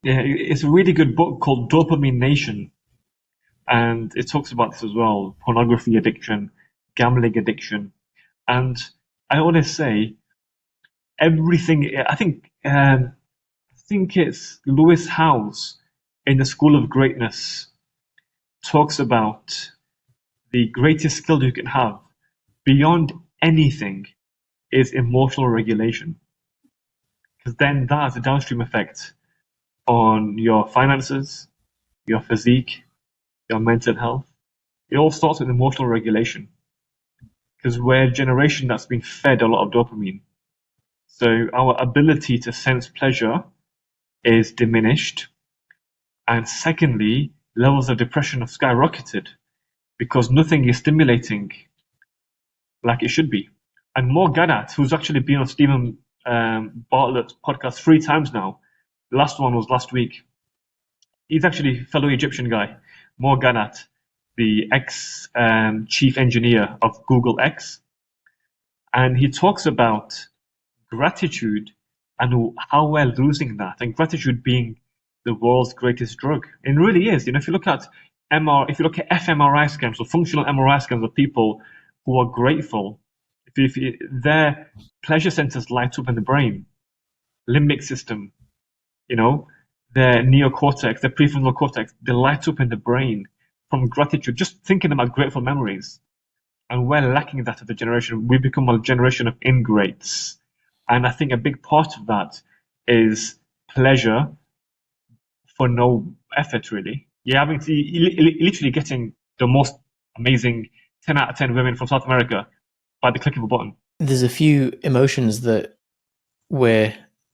Yeah, it's a really good book called Dopamine Nation, and it talks about this as well: pornography addiction, gambling addiction, and I always say everything. I think it's Lewis Howes in the School of Greatness talks about the greatest skill you can have beyond anything is emotional regulation, because then that has a downstream effect on your finances, your physique, your mental health. It all starts with emotional regulation because we're a generation that's been fed a lot of dopamine. So our ability to sense pleasure is diminished. And secondly, levels of depression have skyrocketed because nothing is stimulating like it should be. And Mo Gadat, who's actually been on Stephen Bartlett's podcast 3 times now, the last one was last week. He's actually a fellow Egyptian guy, Mo Gadat, the ex chief engineer of Google X. And he talks about gratitude and how we're losing that, and gratitude being the world's greatest drug. It really is. If you look at if you look at fMRI scans or functional MRI scans of people who are grateful, their pleasure centers light up in the brain, limbic system, you know, their neocortex, their prefrontal cortex, they light up in the brain from gratitude, just thinking about grateful memories. And we're lacking that as a generation. We've become a generation of ingrates. And I think a big part of that is pleasure for no effort, really. You're having to, literally getting the most amazing 10 out of 10 women from South America by the click of a button. There's a few emotions that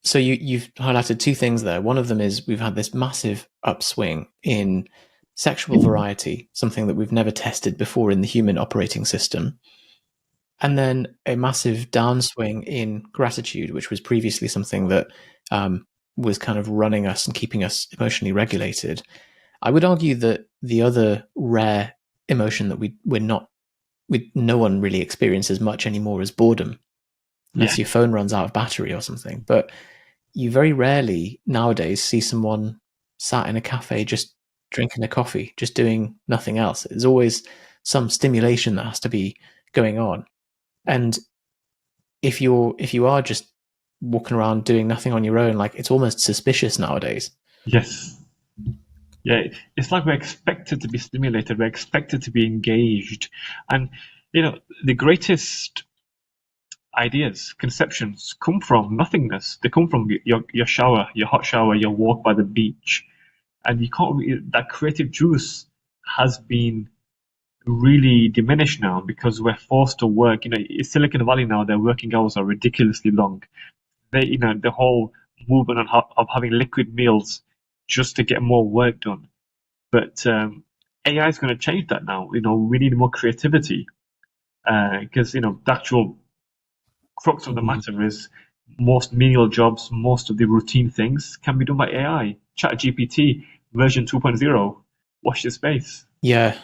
so you've highlighted two things there. One of them is we've had this massive upswing in sexual variety, something that we've never tested before in the human operating system. And then a massive downswing in gratitude, which was previously something that was kind of running us and keeping us emotionally regulated. I would argue that the other rare emotion that no one really experiences much anymore is boredom, unless your phone runs out of battery or something. But you very rarely nowadays see someone sat in a cafe just drinking a coffee, just doing nothing else. There's always some stimulation that has to be going on. And if you are just walking around doing nothing on your own, like, it's almost suspicious nowadays. Yes. Yeah, it's like we're expected to be stimulated, we're expected to be engaged. And, the greatest ideas, conceptions come from nothingness. They come from your shower, your hot shower, your walk by the beach. And you can't, that creative juice has been really diminished now because we're forced to work. In Silicon Valley now, their working hours are ridiculously long. The whole movement of having liquid meals just to get more work done. But AI is going to change that now. We need more creativity because the actual crux of the matter is most menial jobs, most of the routine things can be done by AI. ChatGPT version 2.0, watch this space. Yeah,